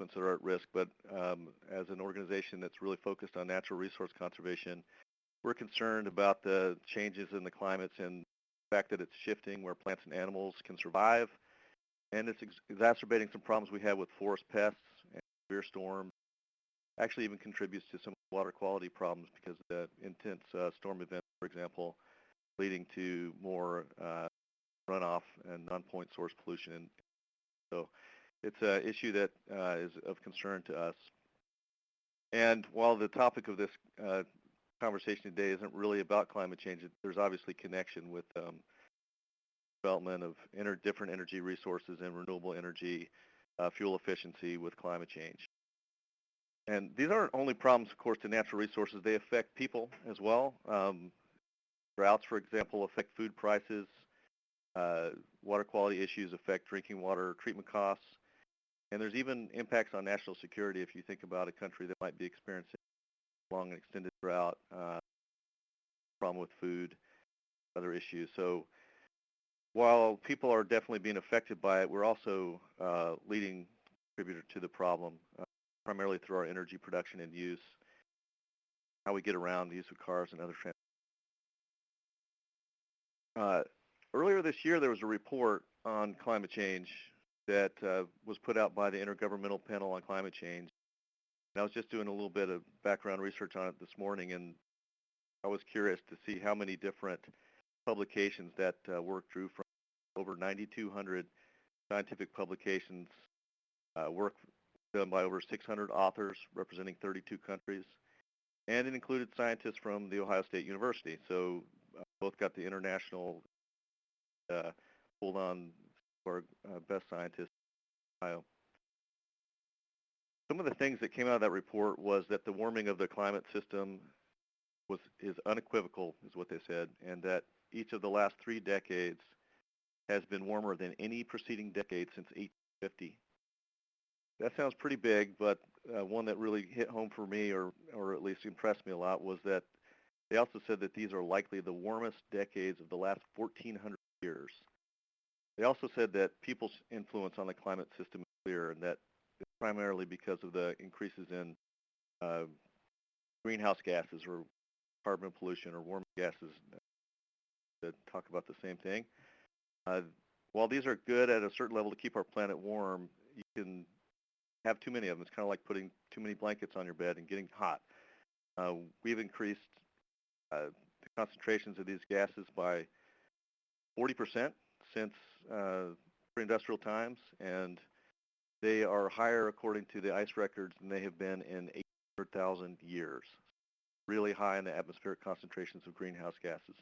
investments that are at risk, but as an organization that's really focused on natural resource conservation, we're concerned about the changes in the climates and the fact that it's shifting where plants and animals can survive, and it's exacerbating some problems we have with forest pests and severe storms. Actually even contributes to some water quality problems because of the intense storm events, for example, leading to more runoff and non-point source pollution. And so it's an issue that is of concern to us. And while the topic of this conversation today isn't really about climate change, there's obviously connection with development of different energy resources and renewable energy, fuel efficiency with climate change. And these aren't only problems, of course, to natural resources. They affect people as well. Droughts, for example, affect food prices. Water quality issues affect drinking water treatment costs. And there's even impacts on national security if you think about a country that might be experiencing long and extended drought, problem with food, other issues. So while people are definitely being affected by it, we're also leading contributor to the problem, primarily through our energy production and use, how we get around the use of cars and other transport. Earlier this year, there was a report on climate change that was put out by the Intergovernmental Panel on Climate Change. And I was just doing a little bit of background research on it this morning, and I was curious to see how many different publications that work drew from. Over 9,200 scientific publications, work done by over 600 authors representing 32 countries, and it included scientists from The Ohio State University. So both got the international pulled on for best scientists in Ohio. Some of the things that came out of that report was that the warming of the climate system is unequivocal, is what they said, and that each of the last 3 decades has been warmer than any preceding decade since 1850. That sounds pretty big, but one that really hit home for me, or at least impressed me a lot, was that they also said that these are likely the warmest decades of the last 1,400 years. They also said that people's influence on the climate system is clear, and that it's primarily because of the increases in greenhouse gases or carbon pollution or warming gases that talk about the same thing. While these are good at a certain level to keep our planet warm, you can have too many of them. It's kind of like putting too many blankets on your bed and getting hot. We've increased the concentrations of these gases by 40% since pre-industrial times, and they are higher according to the ice records than they have been in 800,000 years. Really high in the atmospheric concentrations of greenhouse gases.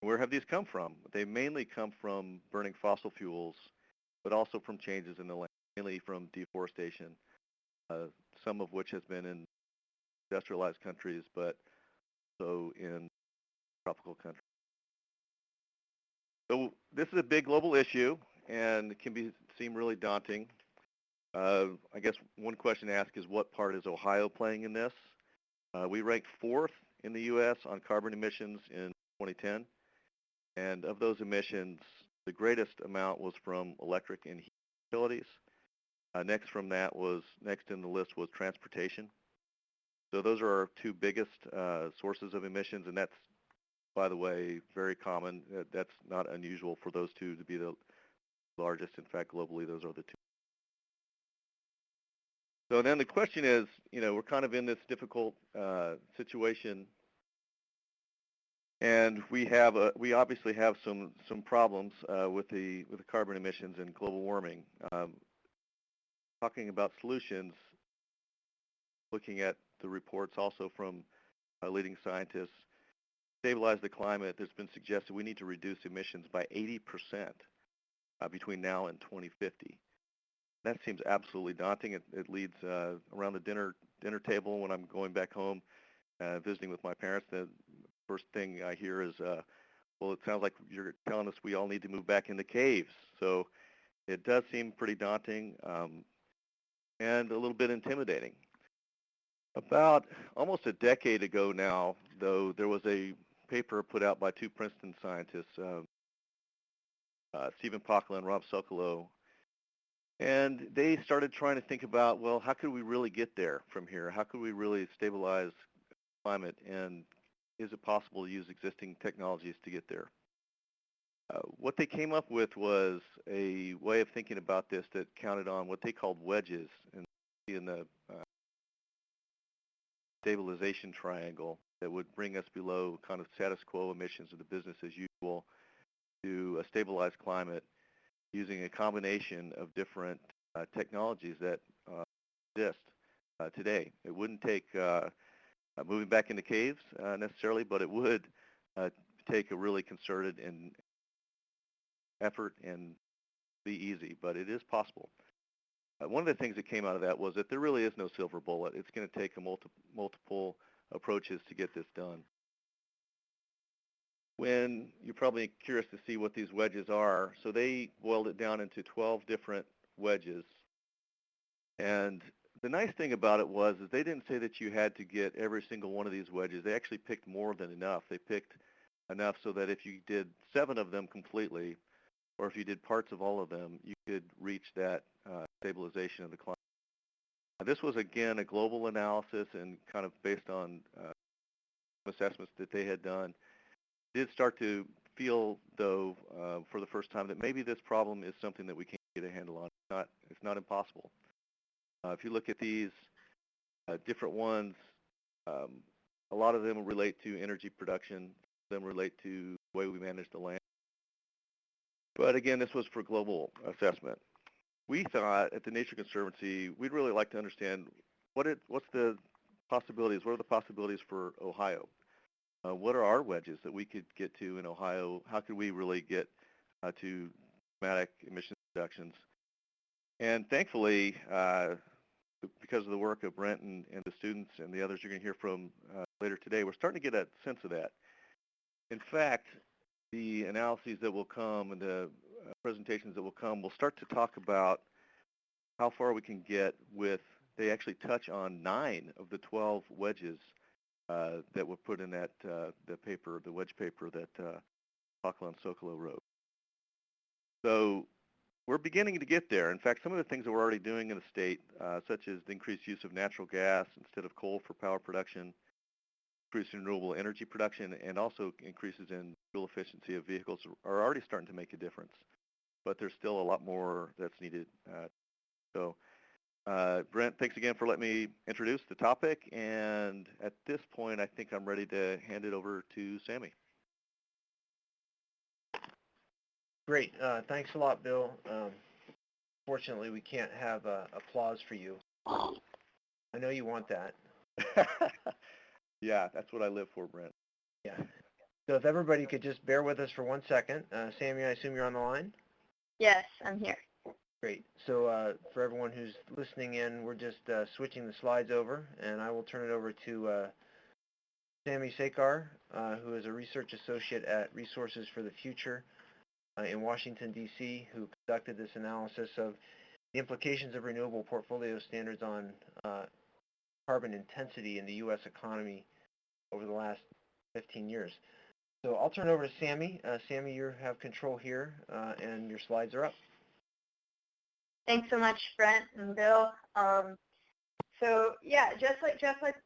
Where have these come from? They mainly come from burning fossil fuels, but also from changes in the land, mainly from deforestation, some of which has been in industrialized countries, but also in tropical countries. So this is a big global issue, and it can seem really daunting. I guess one question to ask is, what part is Ohio playing in this? We ranked 4th in the U.S. on carbon emissions in 2010. And of those emissions, the greatest amount was from electric and heat utilities. Next in the list was transportation. So those are our 2 biggest sources of emissions, and that's, by the way, very common. That's not unusual for those 2 to be the largest. In fact, globally, those are the 2. So then the question is, we're kind of in this difficult situation. And we obviously have some problems with the carbon emissions and global warming. Talking about solutions, looking at the reports also from leading scientists, stabilize the climate, there's been suggested we need to reduce emissions by 80% between now and 2050. That seems absolutely daunting. It leads around the dinner table when I'm going back home, visiting with my parents. The first thing I hear is, well, it sounds like you're telling us we all need to move back into caves. So it does seem pretty daunting and a little bit intimidating. About almost a decade ago now, though, there was a paper put out by 2 Princeton scientists, Stephen Pocklin and Rob Sokolow, And they started trying to think about, well, how could we really get there from here? How could we really stabilize climate? And is it possible to use existing technologies to get there? What they came up with was a way of thinking about this that counted on what they called wedges in the stabilization triangle that would bring us below kind of status quo emissions of the business as usual to a stabilized climate using a combination of different technologies that exist today. It wouldn't take moving back into caves necessarily, but it would take a really concerted and effort and be easy, but it is possible. One of the things that came out of that was that there really is no silver bullet. It's going to take multiple approaches to get this done. When you're probably curious to see what these wedges are, so they boiled it down into 12 different wedges. And the nice thing about it was is they didn't say that you had to get every single one of these wedges. They actually picked more than enough. They picked enough so that if you did 7 of them completely, or if you did parts of all of them, you could reach that stabilization of the climate. This was, again, a global analysis and kind of based on assessments that they had done. Did start to feel, though, for the first time that maybe this problem is something that we can't get a handle on. It's not impossible. If you look at these different ones, a lot of them relate to energy production. Some relate to the way we manage the land. But again, this was for global assessment. We thought at the Nature Conservancy, we'd really like to understand what's the possibilities, what are the possibilities for Ohio? What are our wedges that we could get to in Ohio? How could we really get to dramatic emission reductions? And thankfully, because of the work of Brent and the students and the others you're going to hear from later today, we're starting to get a sense of that. In fact, the analyses that will come and the presentations that will come will start to talk about how far we can get with, they actually touch on 9 of the 12 wedges that were put in that the paper, the wedge paper that Pakala and Sokolow wrote. So we're beginning to get there. In fact, some of the things that we're already doing in the state, such as the increased use of natural gas instead of coal for power production, increase in renewable energy production, and also increases in fuel efficiency of vehicles are already starting to make a difference. But there's still a lot more that's needed. Brent, thanks again for letting me introduce the topic. And at this point, I think I'm ready to hand it over to Samy. Great. Thanks a lot, Bill. Fortunately, we can't have applause for you. I know you want that. Yeah, that's what I live for, Brent. Yeah. So if everybody could just bear with us for 1 second. Samy, I assume you're on the line? Yes, I'm here. Great. So for everyone who's listening in, we're just switching the slides over, and I will turn it over to Samy Sekar, who is a research associate at Resources for the Future in Washington, D.C., who conducted this analysis of the implications of renewable portfolio standards on carbon intensity in the U.S. economy over the last 15 years. So I'll turn it over to Samy. Samy, you have control here, and your slides are up. Thanks so much, Brent and Bill. So yeah, just like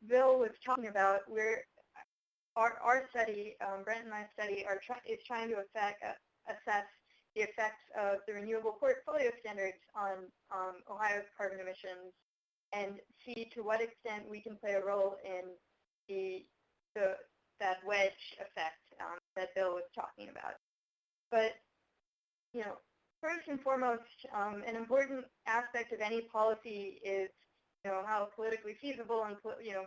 Bill was talking about, our study, Brent and my study, is trying to assess the effects of the renewable portfolio standards on Ohio's carbon emissions and see to what extent we can play a role in that wedge effect that Bill was talking about. But first and foremost, an important aspect of any policy is how politically feasible and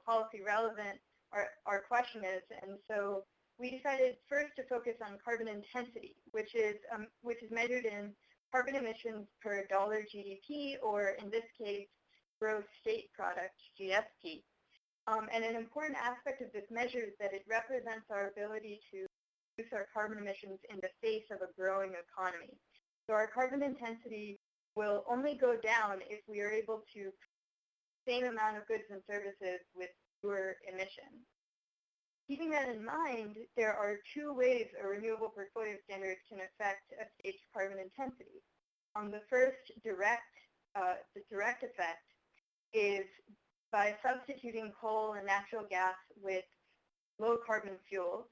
policy relevant our question is. And so we decided first to focus on carbon intensity, which is measured in carbon emissions per dollar GDP, or in this case, gross state product, GSP. And an important aspect of this measure is that it represents our ability to reduce our carbon emissions in the face of a growing economy. So our carbon intensity will only go down if we are able to the same amount of goods and services with fewer emissions. Keeping that in mind, there are 2 ways a renewable portfolio standard can affect a state's carbon intensity. The first, direct, the direct effect is by substituting coal and natural gas with low carbon fuels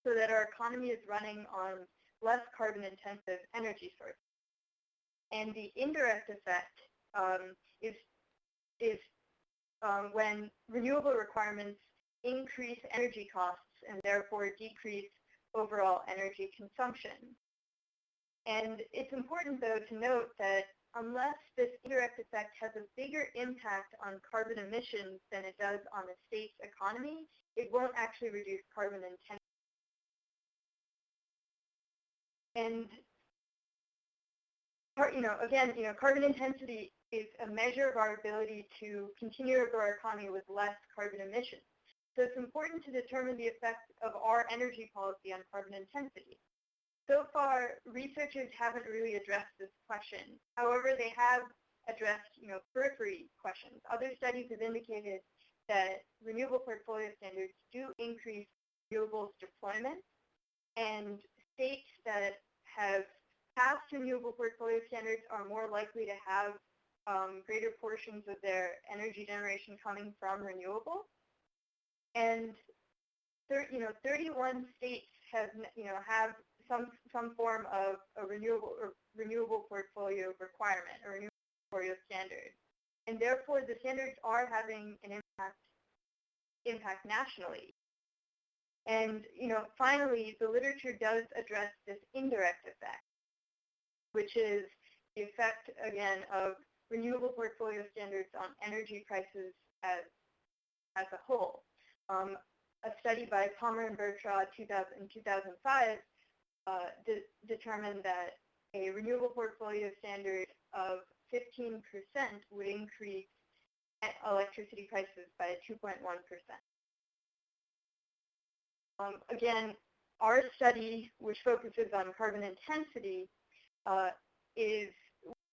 so that our economy is running on less carbon intensive energy sources. And the indirect effect is when renewable requirements increase energy costs and therefore decrease overall energy consumption. And it's important, though, to note that unless this indirect effect has a bigger impact on carbon emissions than it does on a state's economy, it won't actually reduce carbon intensity. And again, carbon intensity is a measure of our ability to continue to grow our economy with less carbon emissions. So it's important to determine the effect of our energy policy on carbon intensity. So far, researchers haven't really addressed this question. However, they have addressed, periphery questions. Other studies have indicated that renewable portfolio standards do increase renewables deployment, and states that have passed renewable portfolio standards are more likely to have greater portions of their energy generation coming from renewables. And 31 states have some form of a renewable portfolio requirement or renewable portfolio standard, and therefore the standards are having an impact nationally. And finally, the literature does address this indirect effect, which is the effect again of renewable portfolio standards on energy prices as a whole. A study by Palmer and Bertraud in 2005 determined that a renewable portfolio standard of 15% would increase electricity prices by 2.1%. Again, our study, which focuses on carbon intensity,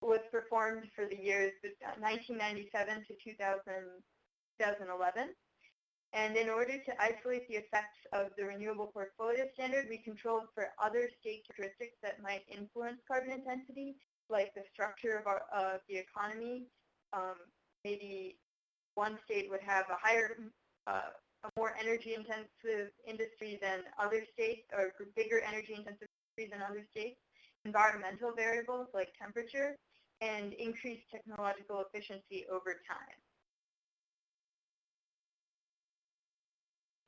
was performed for the years 1997 to 2011. And in order to isolate the effects of the renewable portfolio standard, we controlled for other state characteristics that might influence carbon intensity, like the structure of the economy. Maybe one state would have a more energy-intensive industry than other states, or bigger energy-intensive industry than other states. Environmental variables like temperature, and increased technological efficiency over time.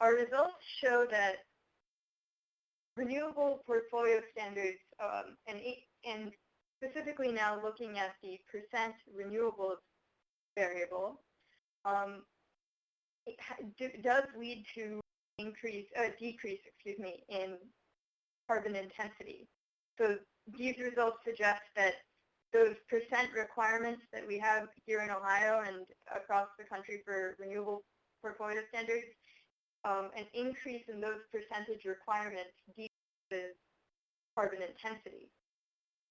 Our results show that renewable portfolio standards, and specifically now looking at the percent renewables variable, does lead to decrease in carbon intensity. So these results suggest that those percent requirements that we have here in Ohio and across the country for renewable portfolio standards, an increase in those percentage requirements decreases carbon intensity.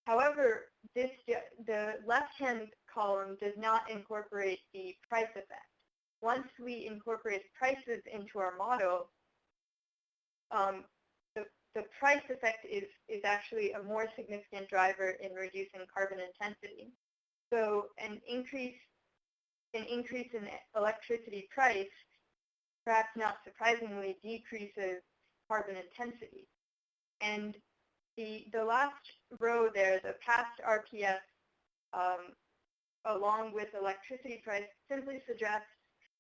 However, the left-hand column does not incorporate the price effect. Once we incorporate prices into our model, the price effect is actually a more significant driver in reducing carbon intensity. So an increase in electricity price, perhaps not surprisingly, decreases carbon intensity. And the last row there, the past RPS, along with electricity price, simply suggests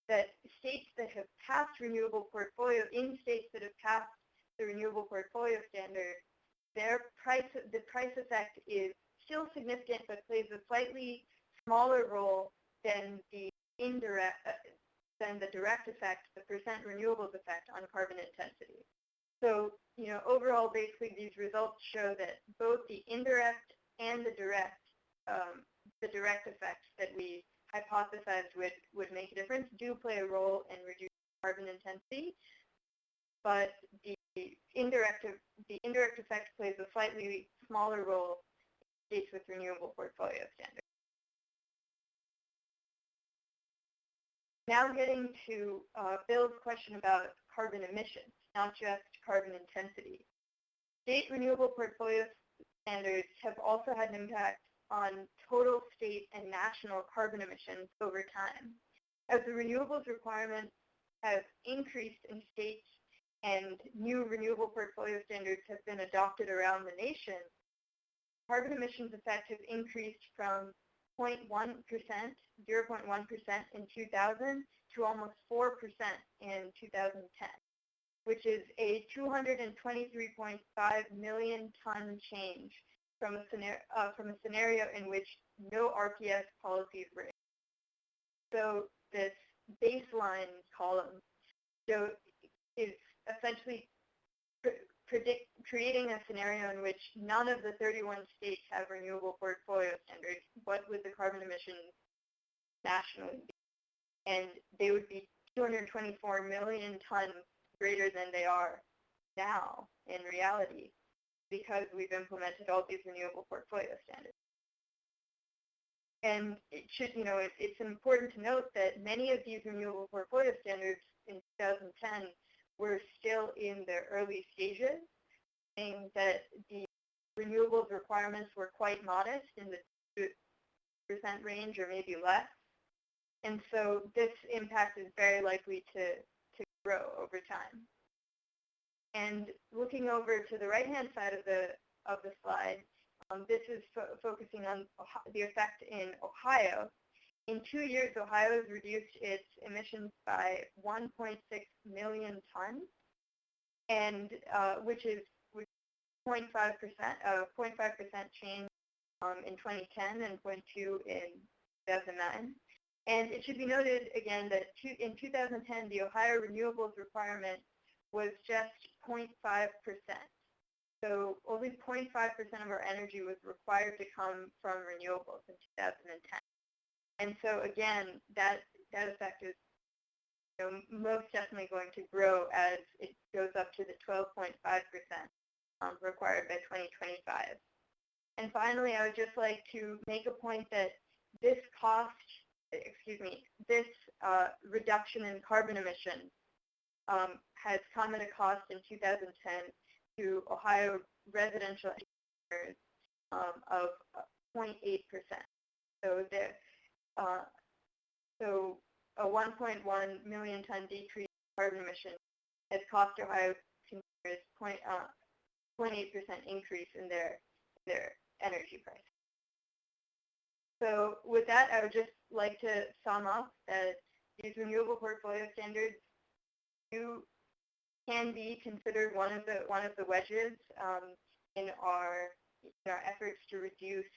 that states that have passed renewable portfolio, in states that have passed the renewable portfolio standard, the price effect is still significant, but plays a slightly smaller role than the direct effect, the percent renewables effect on carbon intensity. So, overall, basically, these results show that both the indirect and the direct effects that we hypothesized would make a difference do play a role in reducing carbon intensity, but the indirect effect plays a slightly smaller role in states with renewable portfolio standards. Now getting to Bill's question about carbon emissions, not just carbon intensity. State renewable portfolio standards have also had an impact on total state and national carbon emissions over time. As the renewables requirements have increased in states and new renewable portfolio standards have been adopted around the nation, carbon emissions effects have increased from 0.1%, 0.1% in 2000 to almost 4% in 2010, which is a 223.5 million ton change from a scenario in which no RPS policies were in. So this baseline column is essentially creating a scenario in which none of the 31 states have renewable portfolio standards. What would the carbon emissions nationally be? And they would be 224 million tons greater than they are now in reality, because we've implemented all these renewable portfolio standards. And it should, it's important to note that many of these renewable portfolio standards in 2010 were still in the early stages, saying that the renewables requirements were quite modest in the 2% range or maybe less. And so this impact is very likely to grow over time. And looking over to the right-hand side of the slide, this is focusing on the effect in Ohio. In 2 years, Ohio has reduced its emissions by 1.6 million tons, and which is 0.5% change in 2010 and 0.2 in 2009. And it should be noted again that in 2010, the Ohio renewables requirement was just 0.5%. So only 0.5% of our energy was required to come from renewables in 2010. And so again, that effect is most definitely going to grow as it goes up to the 12.5% required by 2025. And finally, I would just like to make a point that this reduction in carbon emissions has come at a cost in 2010 to Ohio residential customers of 0.8%. So a 1.1 million ton decrease in carbon emissions has cost Ohio consumers 0.8% increase in their energy price. So with that, I would just like to sum up that these renewable portfolio standards can be considered one of the wedges in our efforts to reduce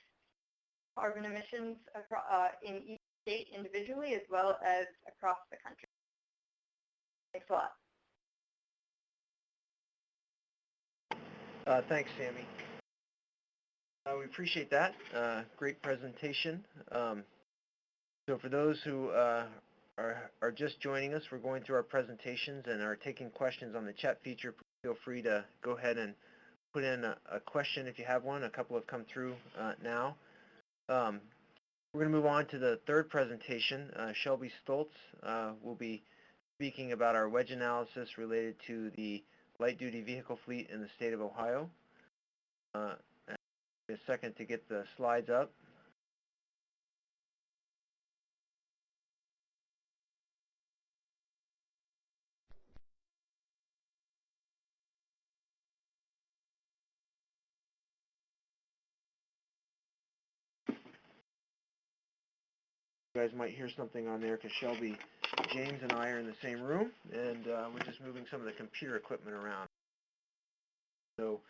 carbon emissions in each state individually as well as across the country. Thanks a lot. Thanks, Samy. We appreciate that. Great presentation. So for those who are just joining us, we're going through our presentations and are taking questions on the chat feature. Feel free to go ahead and put in a question if you have one. A couple have come through now. We're going to move on to the third presentation. Shelby Stults will be speaking about our wedge analysis related to the light-duty vehicle fleet in the state of Ohio. A second to get the slides up. You guys might hear something on there because Shelby, James, and I are in the same room, and we're just moving some of the computer equipment around. So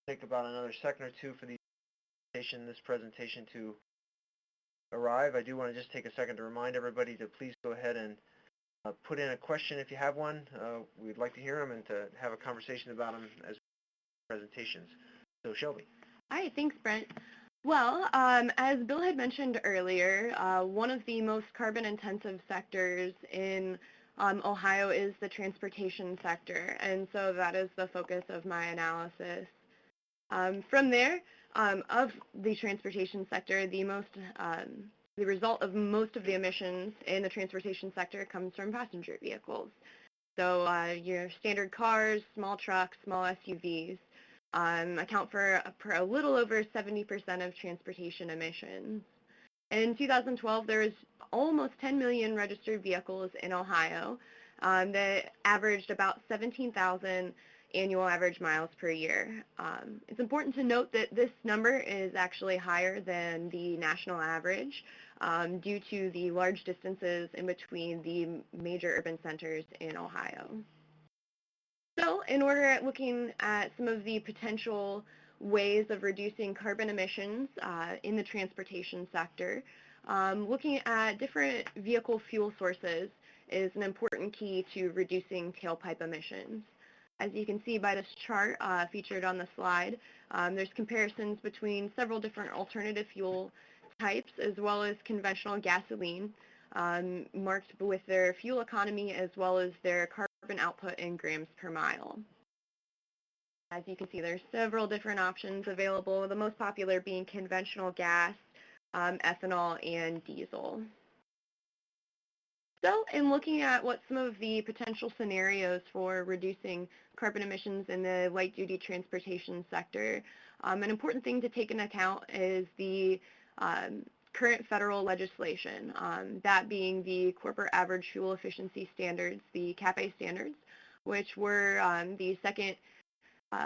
take about another second or two for this presentation to arrive. I do want to just take a second to remind everybody to please go ahead and put in a question if you have one. We'd like to hear them and to have a conversation about them as presentations. So Shelby. Hi, thanks, Brent. Well, as Bill had mentioned earlier, one of the most carbon-intensive sectors in Ohio is the transportation sector, and so that is the focus of my analysis. From there, of the transportation sector, the result of most of the emissions in the transportation sector comes from passenger vehicles. So your standard cars, small trucks, small SUVs. account for a little over 70% of transportation emissions. In 2012, there was almost 10 million registered vehicles in Ohio that averaged about 17,000 annual average miles per year. It's important to note that this number is actually higher than the national average due to the large distances in between the major urban centers in Ohio. So in order at looking at some of the potential ways of reducing carbon emissions in the transportation sector, looking at different vehicle fuel sources is an important key to reducing tailpipe emissions. As you can see by this chart featured on the slide, there's comparisons between several different alternative fuel types as well as conventional gasoline, marked with their fuel economy as well as their carbon output in grams per mile. As you can see, there's several different options available, the most popular being conventional gas, ethanol, and diesel. So in looking at what some of the potential scenarios for reducing carbon emissions in the light-duty transportation sector, an important thing to take into account is the current federal legislation, that being the corporate average fuel efficiency standards, the CAFE standards, which were the second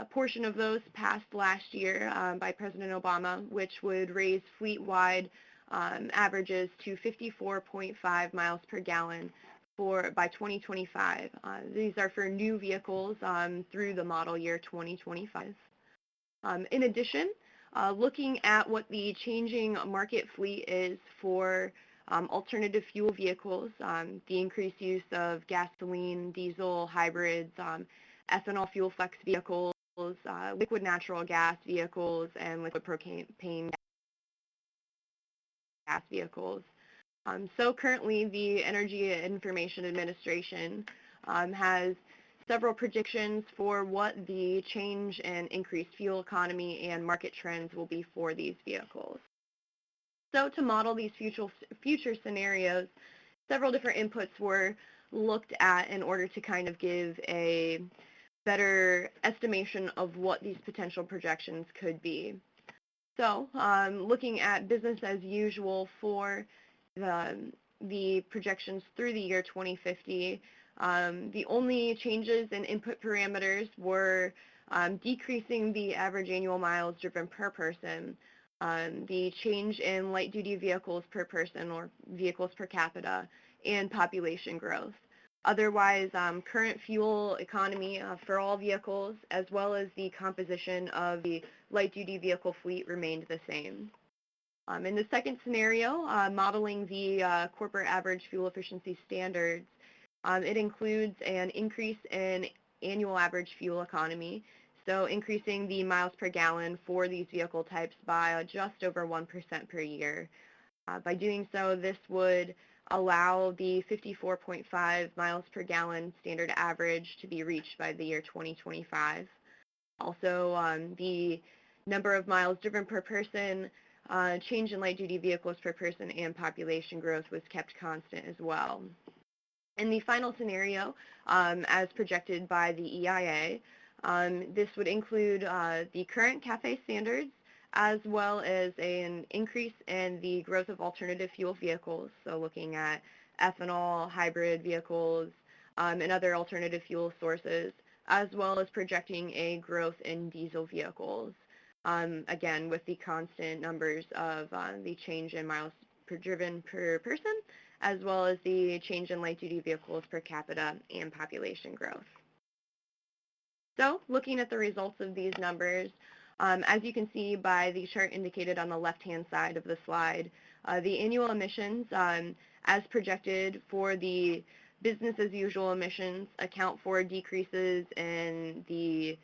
portion of those passed last year by President Obama, which would raise fleet-wide averages to 54.5 miles per gallon by 2025. These are for new vehicles through the model year 2025. In addition, looking at what the changing market fleet is for alternative fuel vehicles, the increased use of gasoline, diesel, hybrids, ethanol fuel flex vehicles, liquid natural gas vehicles, and liquid propane gas vehicles. So currently the Energy Information Administration has several predictions for what the change in increased fuel economy and market trends will be for these vehicles. So to model these future scenarios, several different inputs were looked at in order to kind of give a better estimation of what these potential projections could be. So looking at business as usual for the projections through the year 2050, the only changes in input parameters were decreasing the average annual miles driven per person, the change in light-duty vehicles per person or vehicles per capita, and population growth. Otherwise, current fuel economy for all vehicles, as well as the composition of the light-duty vehicle fleet, remained the same. In the second scenario, modeling the corporate average fuel efficiency standards, it includes an increase in annual average fuel economy, so increasing the miles per gallon for these vehicle types by just over 1% per year. By doing so, this would allow the 54.5 miles per gallon standard average to be reached by the year 2025. Also, the number of miles driven per person, change in light-duty vehicles per person, and population growth was kept constant as well. In the final scenario, as projected by the EIA, this would include the current CAFE standards, as well as an increase in the growth of alternative fuel vehicles, so looking at ethanol, hybrid vehicles, and other alternative fuel sources, as well as projecting a growth in diesel vehicles, again with the constant numbers of the change in miles driven per person, as well as the change in light-duty vehicles per capita and population growth. So looking at the results of these numbers, as you can see by the chart indicated on the left-hand side of the slide, the annual emissions as projected for the business as usual emissions account for decreases in the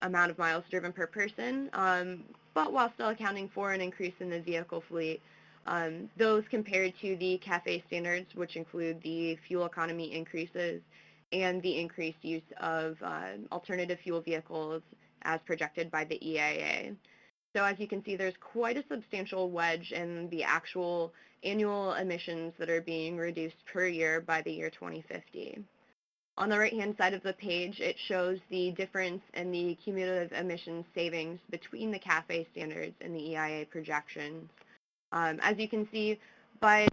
amount of miles driven per person, but while still accounting for an increase in the vehicle fleet. Those compared to the CAFE standards, which include the fuel economy increases and the increased use of alternative fuel vehicles as projected by the EIA. So as you can see, there's quite a substantial wedge in the actual annual emissions that are being reduced per year by the year 2050. On the right-hand side of the page, it shows the difference in the cumulative emissions savings between the CAFE standards and the EIA projections. As you can see, by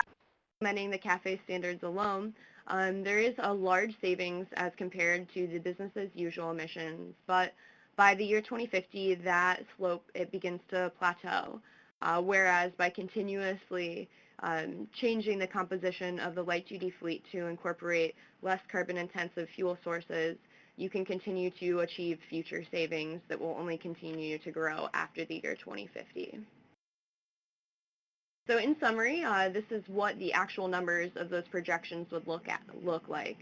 implementing the CAFE standards alone, there is a large savings as compared to the business as usual emissions, but by the year 2050, that slope, it begins to plateau, whereas by continuously changing the composition of the light-duty fleet to incorporate less carbon-intensive fuel sources, you can continue to achieve future savings that will only continue to grow after the year 2050. So in summary, this is what the actual numbers of those projections would look like.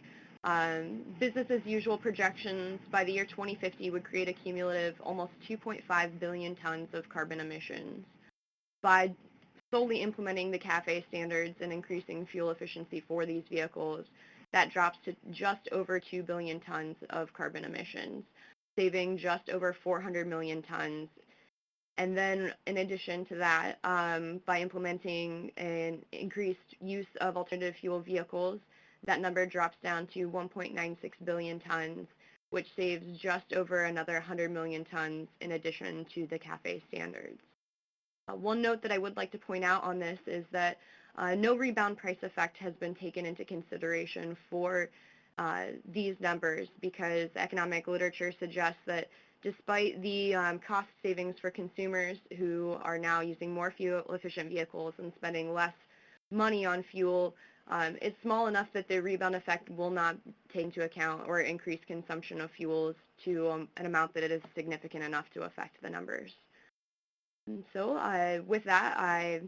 Business as usual projections by the year 2050 would create a cumulative almost 2.5 billion tons of carbon emissions. By solely implementing the CAFE standards and increasing fuel efficiency for these vehicles, that drops to just over 2 billion tons of carbon emissions, saving just over 400 million tons. And then in addition to that, by implementing an increased use of alternative fuel vehicles, that number drops down to 1.96 billion tons, which saves just over another 100 million tons in addition to the CAFE standards. One note that I would like to point out on this is that no rebound price effect has been taken into consideration for these numbers, because economic literature suggests that despite the cost savings for consumers who are now using more fuel-efficient vehicles and spending less money on fuel, it's small enough that the rebound effect will not take into account or increase consumption of fuels to an amount that it is significant enough to affect the numbers. And so with that, I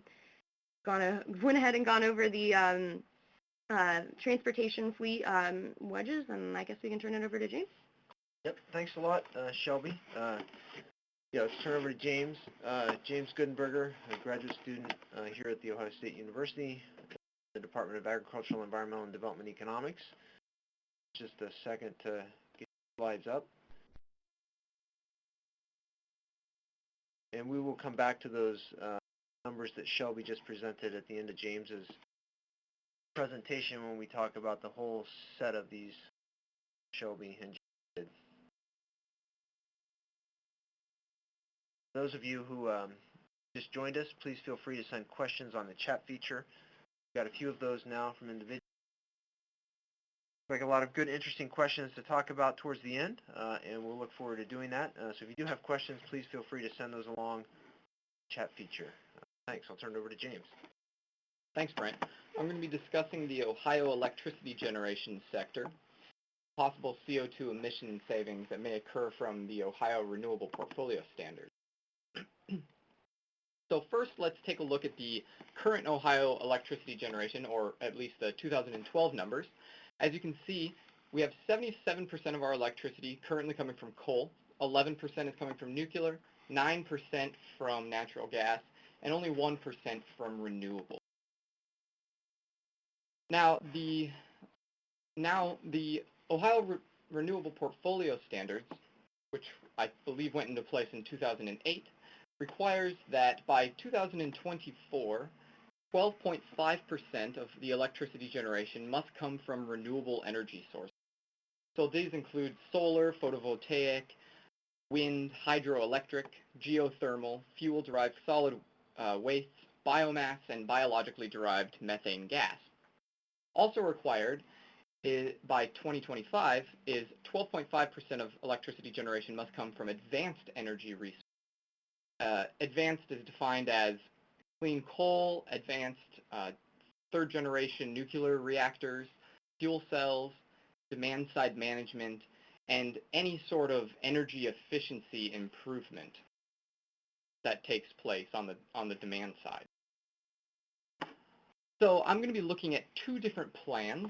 went ahead and gone over the transportation fleet wedges, and I guess we can turn it over to James. Yep, thanks a lot, Shelby. Let's turn over to James. James Goodenberger, a graduate student here at The Ohio State University, the Department of Agricultural, Environmental, and Development Economics. Just a second to get the slides up. And we will come back to those numbers that Shelby just presented at the end of James's presentation when we talk about the whole set of these Shelby and James did. Those of you who just joined us, please feel free to send questions on the chat feature. We've got a few of those now from individuals. Like a lot of good, interesting questions to talk about towards the end, and we'll look forward to doing that. So if you do have questions, please feel free to send those along the chat feature. Thanks. I'll turn it over to James. Thanks, Brent. I'm going to be discussing the Ohio electricity generation sector, possible CO2 emission savings that may occur from the Ohio renewable portfolio standard. So first, let's take a look at the current Ohio electricity generation, or at least the 2012 numbers. As you can see, we have 77% of our electricity currently coming from coal, 11% is coming from nuclear, 9% from natural gas, and only 1% from renewable. Now, the Ohio Renewable Portfolio Standards, which I believe went into place in 2008, requires that by 2024, 12.5% of the electricity generation must come from renewable energy sources. So these include solar, photovoltaic, wind, hydroelectric, geothermal, fuel-derived solid waste, biomass, and biologically derived methane gas. Also required by 2025 is 12.5% of electricity generation must come from advanced energy resources. Advanced is defined as clean coal, advanced third-generation nuclear reactors, fuel cells, demand-side management, and any sort of energy efficiency improvement that takes place on the demand side. So I'm going to be looking at two different plans.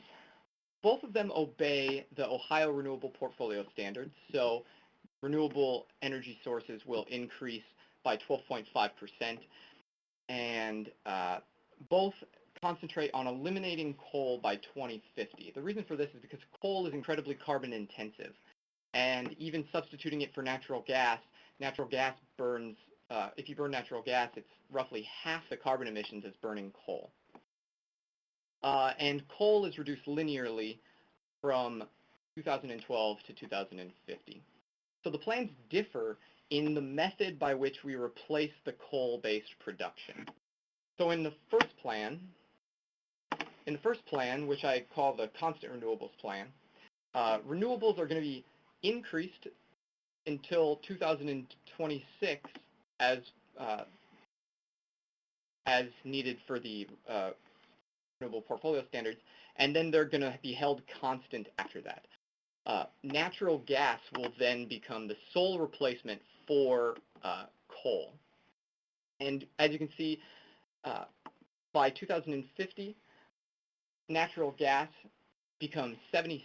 Both of them obey the Ohio Renewable Portfolio Standards, so renewable energy sources will increase by 12.5%, and both concentrate on eliminating coal by 2050. The reason for this is because coal is incredibly carbon intensive, and even substituting it for natural gas burns, if you burn natural gas, it's roughly half the carbon emissions as burning coal. And coal is reduced linearly from 2012 to 2050. So the plans differ in the method by which we replace the coal-based production. So in the first plan, which I call the constant renewables plan, renewables are going to be increased until 2026 as needed for the renewable portfolio standards, and then they're going to be held constant after that. Natural gas will then become the sole replacement for coal. And as you can see, by 2050, natural gas becomes 76%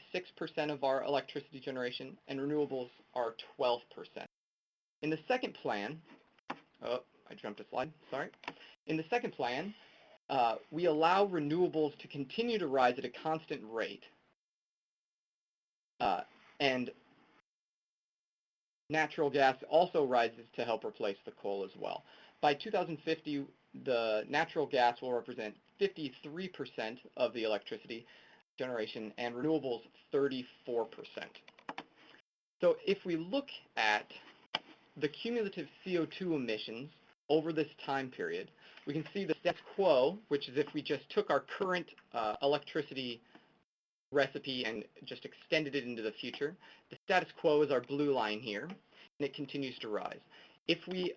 of our electricity generation, and renewables are 12%. In the second plan, oh, I jumped a slide, sorry. In the second plan, we allow renewables to continue to rise at a constant rate, and natural gas also rises to help replace the coal as well. By 2050, the natural gas will represent 53% of the electricity generation and renewables 34%. So if we look at the cumulative CO2 emissions over this time period, we can see the status quo, which is if we just took our current electricity recipe and just extended it into the future. The status quo is our blue line here, and it continues to rise. If we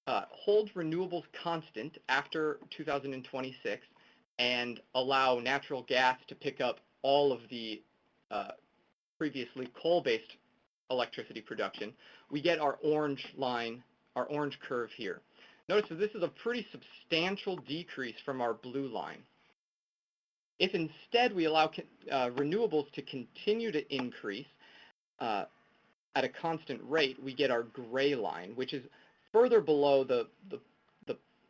hold renewables constant after 2026 and allow natural gas to pick up all of the previously coal-based electricity production, we get our orange line, our orange curve here. Notice that this is a pretty substantial decrease from our blue line. If instead we allow renewables to continue to increase at a constant rate, we get our gray line, which is further below the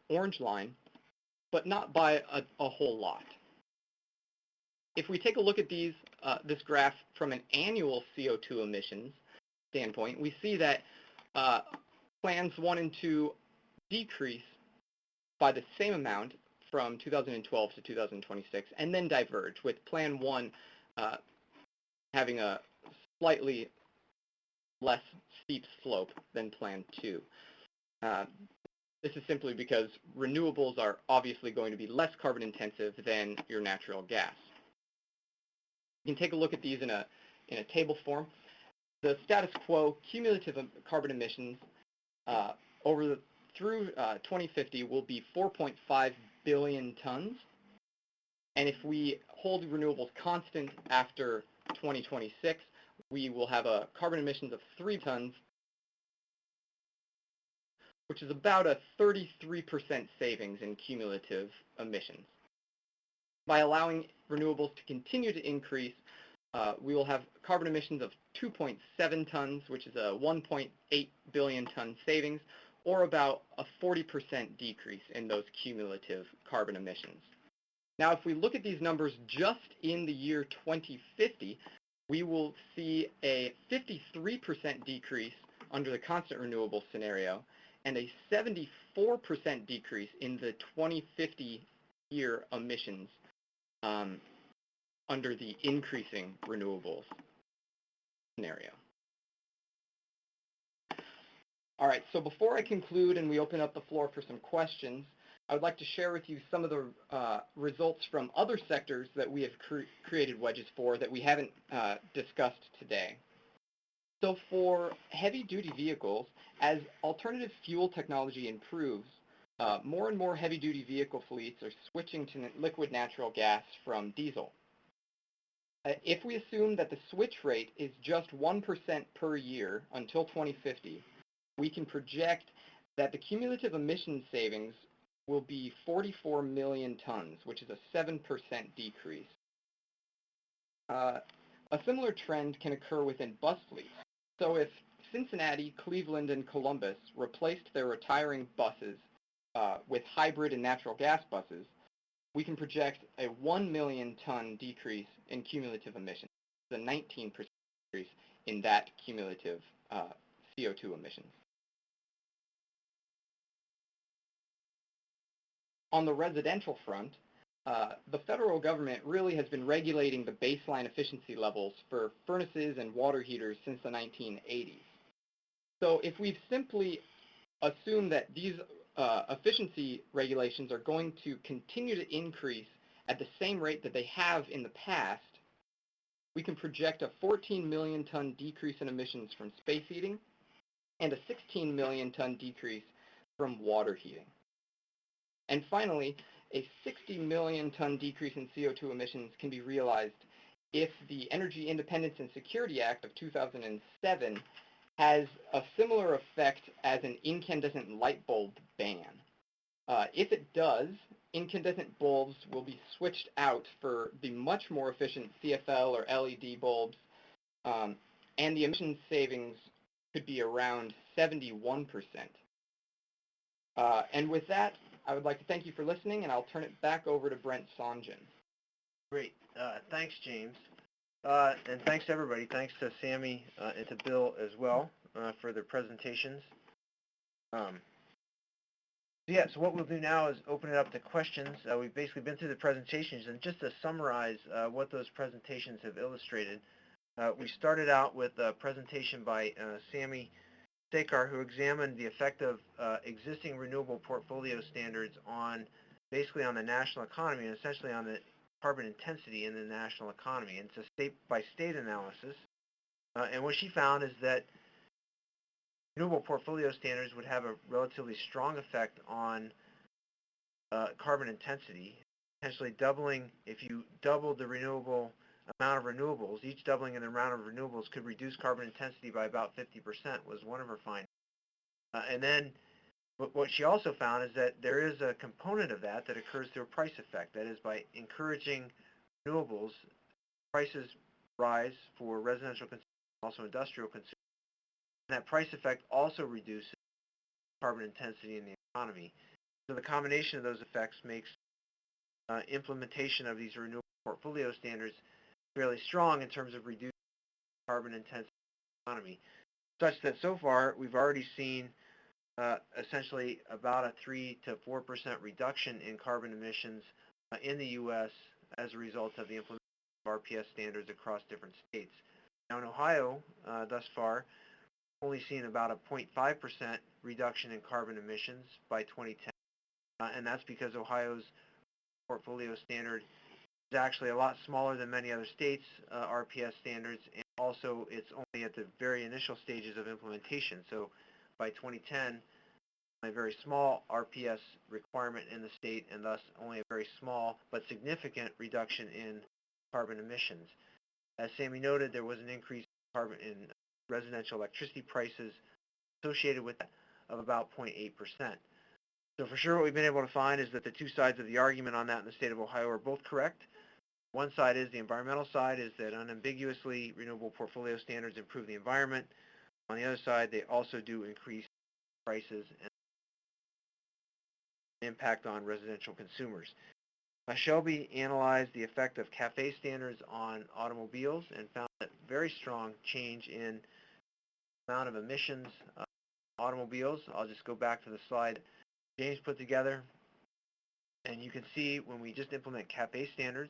orange line, but not by a whole lot. If we take a look at this graph from an annual CO2 emissions standpoint, we see that plans 1 and 2 decrease by the same amount from 2012 to 2026, and then diverge, with Plan 1 having a slightly less steep slope than Plan 2. This is simply because renewables are obviously going to be less carbon intensive than your natural gas. You can take a look at these in a table form. The status quo cumulative carbon emissions through 2050 will be 4.5 billion tons. And if we hold renewables constant after 2026, we will have a carbon emissions of 3 tons, which is about a 33% savings in cumulative emissions. By allowing renewables to continue to increase, we will have carbon emissions of 2.7 tons, which is a 1.8 billion ton savings, or about a 40% decrease in those cumulative carbon emissions. Now, if we look at these numbers just in the year 2050, we will see a 53% decrease under the constant renewable scenario and a 74% decrease in the 2050 year emissions under the increasing renewables scenario. All right, so before I conclude and we open up the floor for some questions, I would like to share with you some of the results from other sectors that we have created wedges for that we haven't discussed today. So for heavy-duty vehicles, as alternative fuel technology improves, more and more heavy-duty vehicle fleets are switching to liquid natural gas from diesel. If we assume that the switch rate is just 1% per year until 2050, we can project that the cumulative emission savings will be 44 million tons, which is a 7% decrease. A similar trend can occur within bus fleets. So if Cincinnati, Cleveland, and Columbus replaced their retiring buses with hybrid and natural gas buses, we can project a 1 million ton decrease in cumulative emissions, a 19% decrease in that cumulative CO2 emissions. On the residential front, the federal government really has been regulating the baseline efficiency levels for furnaces and water heaters since the 1980s. So if we've simply assumed that these efficiency regulations are going to continue to increase at the same rate that they have in the past, we can project a 14 million ton decrease in emissions from space heating and a 16 million ton decrease from water heating. And finally, a 60 million ton decrease in CO2 emissions can be realized if the Energy Independence and Security Act of 2007 has a similar effect as an incandescent light bulb ban. If it does, incandescent bulbs will be switched out for the much more efficient CFL or LED bulbs, and the emissions savings could be around 71%. And with that, I would like to thank you for listening, and I'll turn it back over to Brent Sohngen. Great. Thanks, James. And thanks to everybody. Thanks to Samy and to Bill as well for their presentations. So what we'll do now is open it up to questions. We've basically been through the presentations, and just to summarize what those presentations have illustrated, we started out with a presentation by Samy Sekar, who examined the effect of existing renewable portfolio standards on basically on the national economy and essentially on the carbon intensity in the national economy. And it's a state-by-state analysis. And what she found is that renewable portfolio standards would have a relatively strong effect on carbon intensity, potentially doubling. If you doubled the renewable amount of renewables, each doubling in the amount of renewables could reduce carbon intensity by about 50%, was one of her findings. And then what she also found is that there is a component of that that occurs through a price effect. That is, by encouraging renewables, prices rise for residential consumers, also industrial consumers. And that price effect also reduces carbon intensity in the economy. So the combination of those effects makes implementation of these renewable portfolio standards fairly strong in terms of reducing carbon intensity in the economy, such that so far we've already seen essentially about a 3 to 4% reduction in carbon emissions in the U.S. as a result of the implementation of RPS standards across different states. Now in Ohio, thus far, we've only seen about a 0.5% reduction in carbon emissions by 2010, and that's because Ohio's portfolio standard is actually a lot smaller than many other states' RPS standards, and also it's only at the very initial stages of implementation. So by 2010, a very small RPS requirement in the state, and thus only a very small but significant reduction in carbon emissions. As Samy noted, there was an increase in residential electricity prices associated with that of about 0.8%. So for sure what we've been able to find is that the two sides of the argument on that in the state of Ohio are both correct. One side is the environmental side, is that unambiguously renewable portfolio standards improve the environment. On the other side, they also do increase prices and impact on residential consumers. Shelby analyzed the effect of CAFE standards on automobiles and found a very strong change in the amount of emissions of automobiles. I'll just go back to the slide James put together, and you can see when we just implement CAFE standards,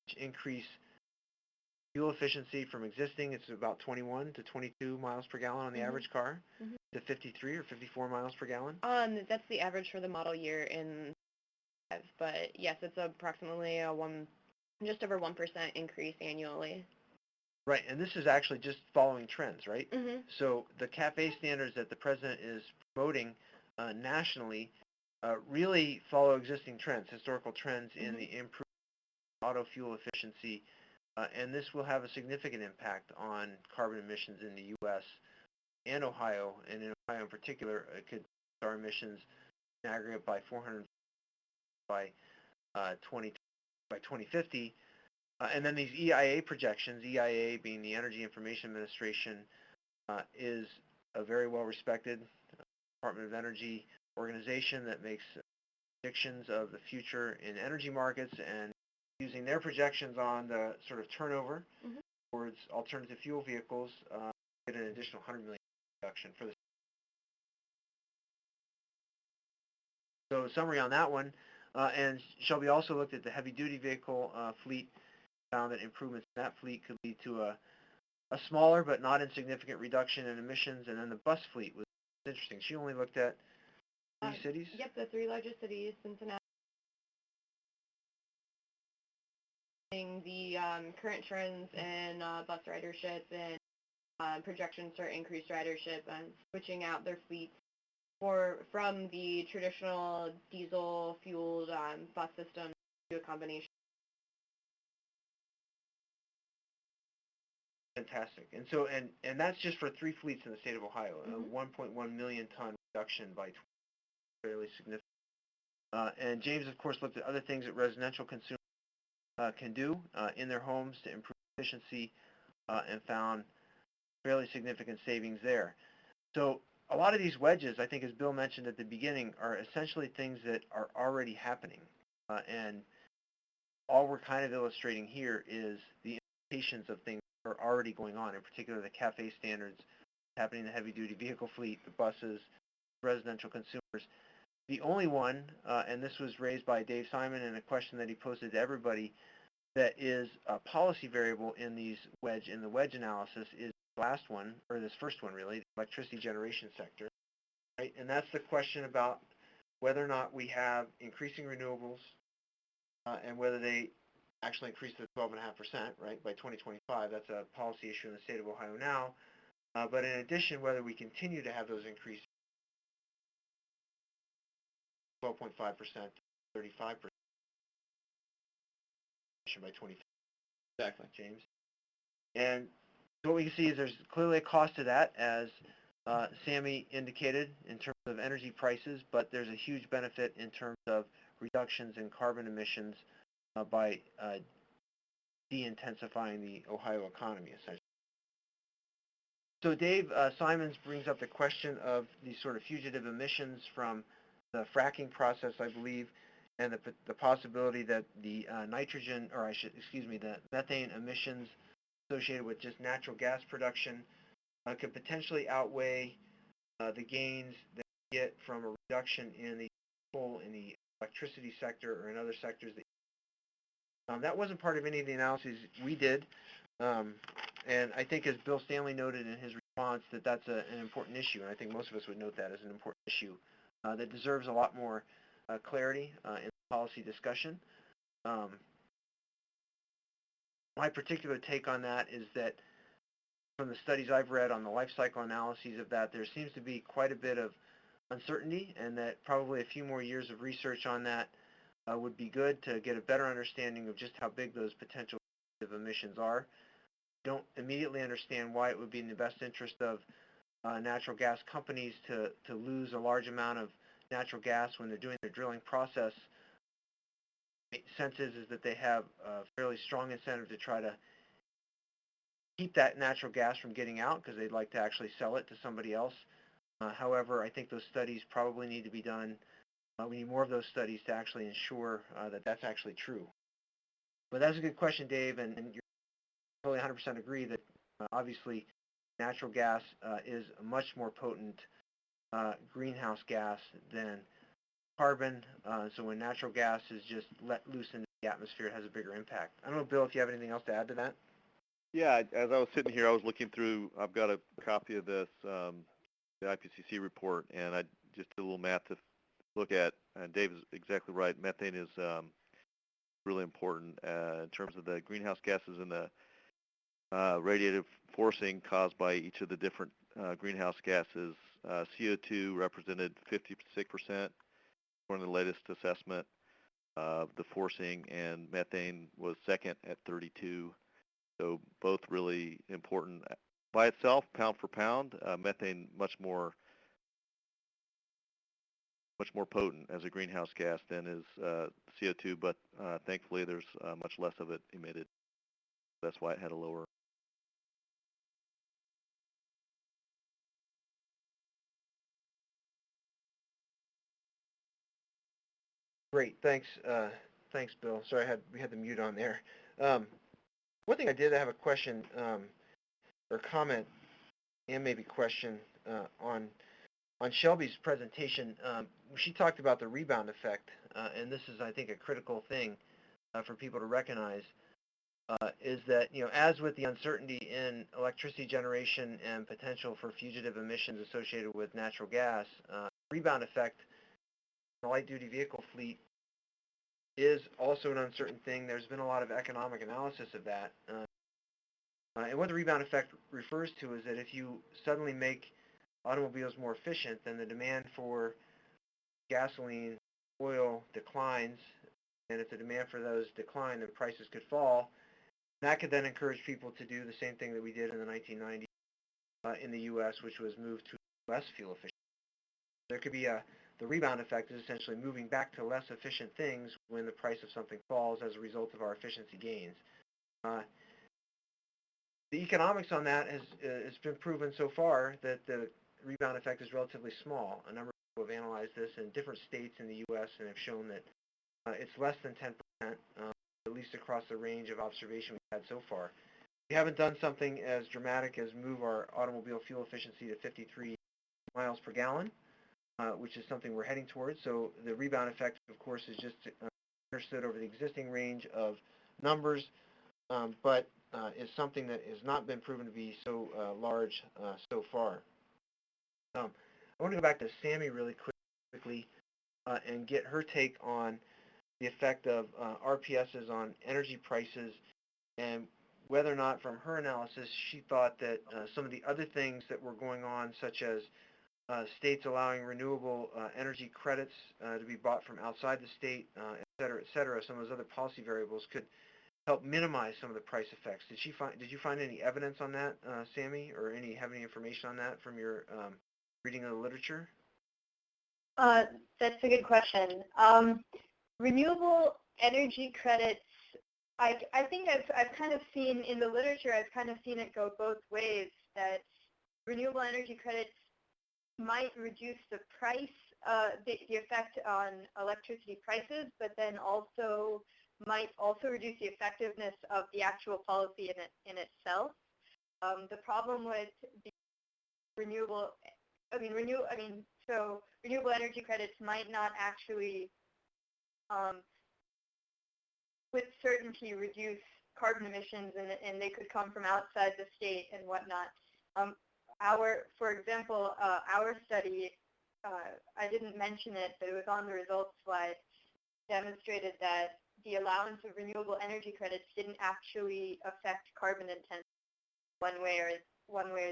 which increase fuel efficiency from existing, it's about 21 to 22 miles per gallon on the average car, to 53 or 54 miles per gallon. That's the average for the model year in, but yes, it's approximately just over 1% increase annually. Right, and this is actually just following trends, right? Mm-hmm. So the CAFE standards that the president is promoting nationally really follow existing trends, historical trends in the improved auto fuel efficiency, and this will have a significant impact on carbon emissions in the U.S. and Ohio, and in Ohio in particular, it could reduce our emissions in aggregate by 400 by 2050. And then these EIA projections, EIA being the Energy Information Administration, is a very well-respected Department of Energy organization that makes predictions of the future in energy markets, and using their projections on the sort of turnover towards alternative fuel vehicles, get an additional 100 million reduction for the. So summary on that one, And Shelby also looked at the heavy-duty vehicle fleet, found that improvements in that fleet could lead to a smaller but not insignificant reduction in emissions. And then the bus fleet was interesting. She only looked at 3 cities? Yep, the 3 largest cities, Cincinnati, the current trends in bus ridership and projections for increased ridership and switching out their fleets from the traditional diesel-fueled bus system to a combination. Fantastic. And so, and that's just for 3 fleets in the state of Ohio, a 1.1 million ton reduction by fairly significant. And James, of course, looked at other things that residential consumers can do in their homes to improve efficiency and found fairly significant savings there. So a lot of these wedges, I think, as Bill mentioned at the beginning, are essentially things that are already happening. And all we're kind of illustrating here is the implications of things that are already going on, in particular the CAFE standards happening in the heavy-duty vehicle fleet, the buses, residential consumers. The only one, and this was raised by Dave Simon in a question that he posted to everybody, that is a policy variable in the wedge analysis is the last one, or this first one really, the electricity generation sector, right? And that's the question about whether or not we have increasing renewables and whether they actually increase to 12.5%, right, by 2025. That's a policy issue in the state of Ohio now. But in addition, whether we continue to have those increases 12.5% to 35% by 2050. Exactly. James. And what we can see is there's clearly a cost to that, as Samy indicated, in terms of energy prices, but there's a huge benefit in terms of reductions in carbon emissions by de-intensifying the Ohio economy, essentially. So Dave Simons brings up the question of these sort of fugitive emissions from the fracking process, I believe, and the possibility that the the methane emissions associated with just natural gas production could potentially outweigh the gains that we get from a reduction in the coal in the electricity sector or in other sectors. That wasn't part of any of the analyses we did, and I think as Bill Stanley noted in his response that that's an important issue, and I think most of us would note that as an important issue that deserves a lot more clarity in the policy discussion. My particular take on that is that from the studies I've read on the life cycle analyses of that, there seems to be quite a bit of uncertainty, and that probably a few more years of research on that would be good to get a better understanding of just how big those potential emissions are. Don't immediately understand why it would be in the best interest of natural gas companies to lose a large amount of natural gas when they're doing their drilling process. The sense is that they have a fairly strong incentive to try to keep that natural gas from getting out because they'd like to actually sell it to somebody else. However, I think those studies probably need to be done. We need more of those studies to actually ensure that that's actually true. But that's a good question, Dave, and you're totally 100% agree that obviously natural gas is a much more potent greenhouse gas than carbon. So when natural gas is just let loose into the atmosphere, it has a bigger impact. I don't know, Bill, if you have anything else to add to that? Yeah, as I was sitting here, I was looking through, I've got a copy of this, the IPCC report, and I just did a little math to look at, and Dave is exactly right. Methane is really important in terms of the greenhouse gases and the radiative forcing caused by each of the different greenhouse gases. CO2 represented 56% according to the latest assessment of the forcing, and methane was second at 32. So both really important by itself, pound for pound. Methane much more potent as a greenhouse gas than is CO2, but thankfully there's much less of it emitted. That's why it had a lower. Great, thanks, Bill. Sorry, we had the mute on there. One thing I did have a question or comment, and maybe question on Shelby's presentation. She talked about the rebound effect and this is, I think, a critical thing for people to recognize, is that, as with the uncertainty in electricity generation and potential for fugitive emissions associated with natural gas, rebound effect in the light-duty vehicle fleet is also an uncertain thing. There's been a lot of economic analysis of that. And what the rebound effect refers to is that if you suddenly make automobiles more efficient, then the demand for gasoline, oil declines, and if the demand for those decline, then prices could fall. That could then encourage people to do the same thing that we did in the 1990s in the U.S., which was move to less fuel efficient. There could be the rebound effect is essentially moving back to less efficient things when the price of something falls as a result of our efficiency gains. The economics on that has been proven so far that the rebound effect is relatively small. A number of people have analyzed this in different states in the U.S. and have shown that it's less than 10%, at least across the range of observation we've had so far. We haven't done something as dramatic as move our automobile fuel efficiency to 53 miles per gallon, which is something we're heading towards. So the rebound effect, of course, is just understood over the existing range of numbers, but is something that has not been proven to be so large so far. I want to go back to Samy really quickly and get her take on the effect of RPSs on energy prices, and whether or not, from her analysis, she thought that some of the other things that were going on, such as states allowing renewable energy credits to be bought from outside the state, et cetera, some of those other policy variables could help minimize some of the price effects. Did you find any evidence on that, Samy, or have any information on that from your reading of the literature? That's a good question. Renewable energy credits, I think I've kind of seen in the literature, I've kind of seen it go both ways, that renewable energy credits might reduce the price, the effect on electricity prices, but then also might also reduce the effectiveness of the actual policy in itself. The problem with the renewable energy credits might not actually with certainty reduce carbon emissions, and they could come from outside the state and whatnot. For example, our study, I didn't mention it, but it was on the results slide, demonstrated that the allowance of renewable energy credits didn't actually affect carbon intensity one way or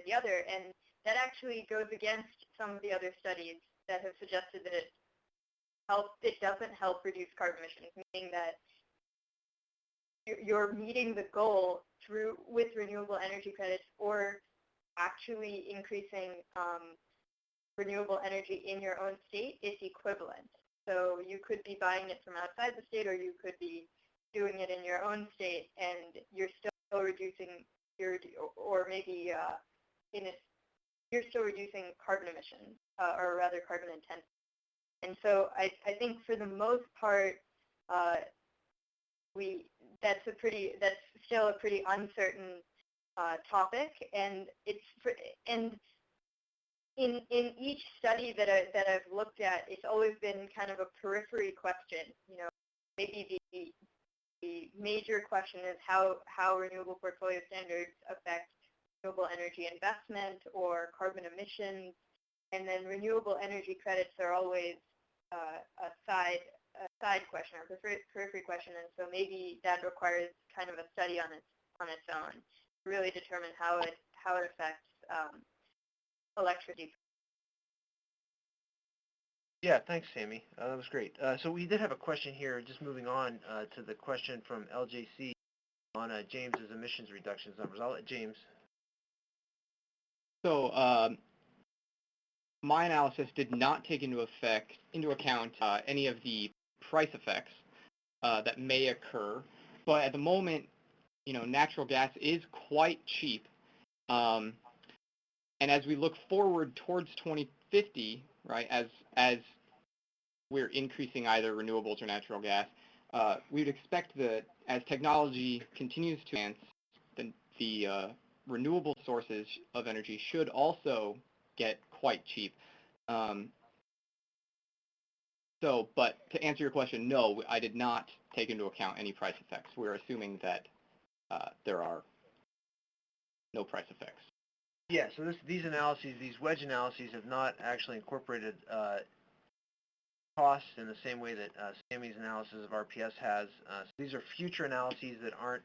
the other, and that actually goes against some of the other studies that have suggested that it doesn't help reduce carbon emissions, meaning that you're meeting the goal with renewable energy credits or actually increasing renewable energy in your own state is equivalent. So you could be buying it from outside the state, or you could be doing it in your own state, and you're still reducing you're still reducing carbon emissions, or rather carbon intensity. And so I think for the most part, that's still a pretty uncertain topic, and in each study that I've looked at, it's always been kind of a periphery question. Maybe the major question is how renewable portfolio standards affect renewable energy investment or carbon emissions, and then renewable energy credits are always a side question or periphery question, and so maybe that requires kind of a study on its own to really determine how it affects electricity. Yeah, thanks, Samy. That was great. So we did have a question here, just moving on to the question from LJC on James's emissions reductions numbers. I'll let James. So my analysis did not take into account any of the price effects that may occur, but at the moment, natural gas is quite cheap, and as we look forward towards 2050, right, as we're increasing either renewables or natural gas, we would expect that as technology continues to advance, the renewable sources of energy should also get quite cheap. So, but to answer your question, no, I did not take into account any price effects. We're assuming that there are no price effects. Yeah, so these analyses, these wedge analyses, have not actually incorporated costs in the same way that Samy's analysis of RPS has. So these are future analyses that aren't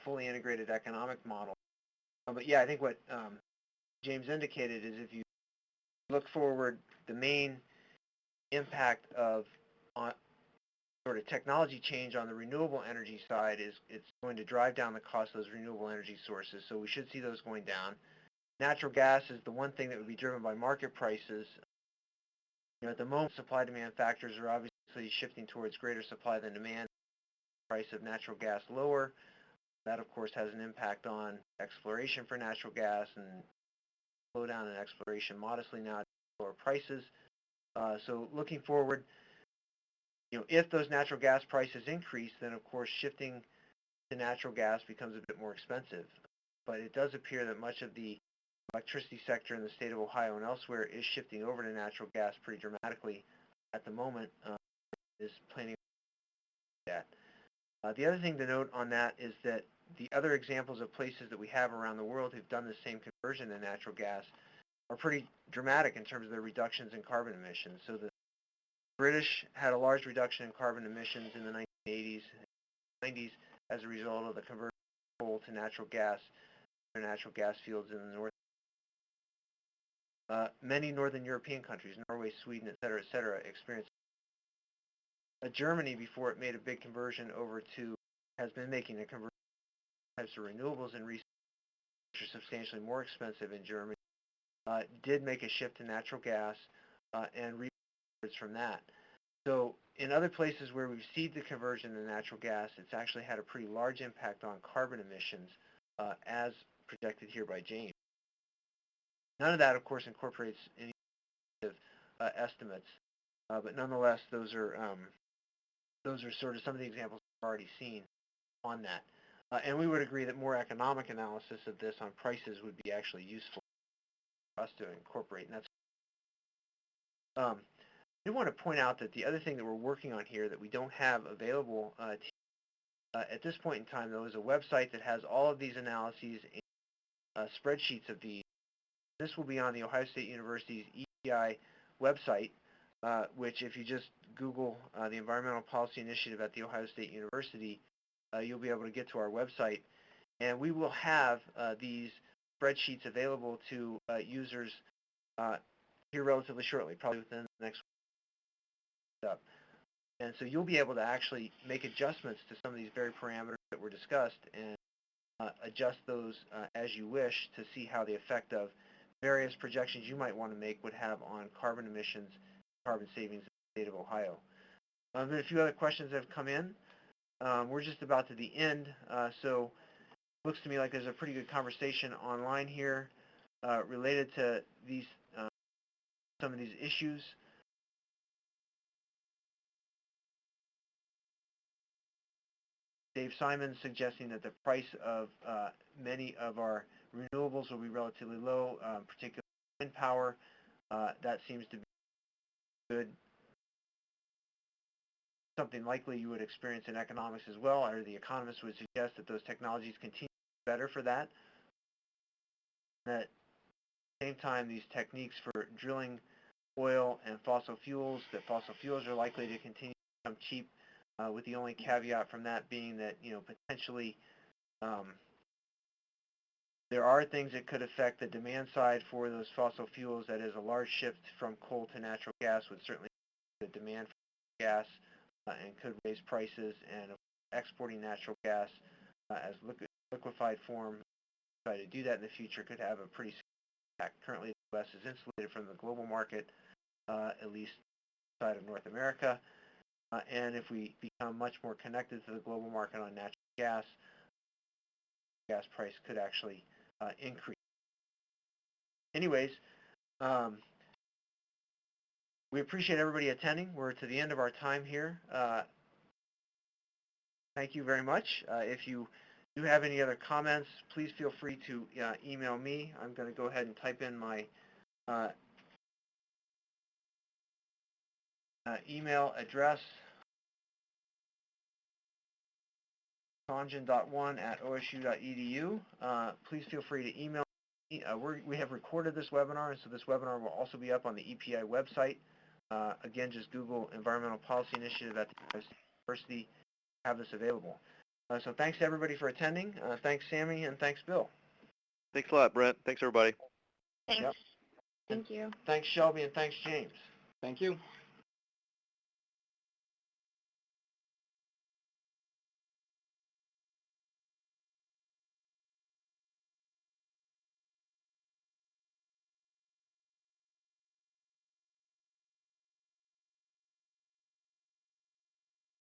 fully integrated economic models. But yeah, I think what James indicated is if you look forward, the main impact of sort of technology change on the renewable energy side is it's going to drive down the cost of those renewable energy sources. So we should see those going down. Natural gas is the one thing that would be driven by market prices. You know, at the moment, supply-demand factors are obviously shifting towards greater supply than demand. Price of natural gas lower. That, of course, has an impact on exploration for natural gas and slow down in exploration modestly now at lower prices. So looking forward, you know, if those natural gas prices increase, then of course shifting to natural gas becomes a bit more expensive. But it does appear that much of the electricity sector in the state of Ohio and elsewhere is shifting over to natural gas pretty dramatically at the moment, is planning that. The other thing to note on that is that the other examples of places that we have around the world who've done the same conversion to natural gas are pretty dramatic in terms of their reductions in carbon emissions. So the British had a large reduction in carbon emissions in the 1980s and 90s as a result of the conversion of coal to natural gas fields in the north. Many northern European countries, Norway, Sweden, et cetera, experienced. Germany, before it made a big conversion over to, has been making a conversion to types of renewables in recent years, which are substantially more expensive in Germany, did make a shift to natural gas and rewards from that. So in other places where we've seen the conversion to natural gas, it's actually had a pretty large impact on carbon emissions as projected here by James. None of that, of course, incorporates any estimates, but nonetheless, those are sort of some of the examples we've already seen on that. And we would agree that more economic analysis of this on prices would be actually useful for us to incorporate. And that's I do want to point out that the other thing that we're working on here that we don't have available at this point in time, though, is a website that has all of these analyses and spreadsheets of these. This will be on the Ohio State University's EPI website, which if you just Google the Environmental Policy Initiative at The Ohio State University, you'll be able to get to our website. And we will have these spreadsheets available to users here relatively shortly, probably within the next week. And so you'll be able to actually make adjustments to some of these very parameters that were discussed and adjust those as you wish to see how the effect of various projections you might want to make would have on carbon emissions, carbon savings in the state of Ohio. There are a few other questions that have come in. We're just about to the end, so it looks to me like there's a pretty good conversation online here related to these some of these issues. Dave Simon suggesting that the price of many of our renewables will be relatively low, particularly wind power. That seems to be good. Something likely you would experience in economics as well, or the economists would suggest that those technologies continue to be better for that. That at the same time, these techniques for drilling oil and fossil fuels, that fossil fuels are likely to continue to become cheap, with the only caveat from that being that, you know, potentially there are things that could affect the demand side for those fossil fuels. That is, a large shift from coal to natural gas would certainly the demand for gas and could raise prices, and exporting natural gas as liquefied form, try to do that in the future, could have a pretty significant impact. Currently, the U.S. is insulated from the global market, at least outside of North America. And if we become much more connected to the global market on natural gas price could actually increase. Anyways, we appreciate everybody attending. We're to the end of our time here. Thank you very much. If you do have any other comments, please feel free to email me. I'm going to go ahead and type in my email address sohngen.1@osu.edu. Please feel free to email me. We have recorded this webinar, and so this webinar will also be up on the EPI website. Again, just Google Environmental Policy Initiative at the University, have this available. So thanks to everybody for attending. Thanks, Samy, and thanks, Bill. Thanks a lot, Brent. Thanks, everybody. Thanks. Yep. Thank you. Thanks, Shelby, and thanks, James. Thank you.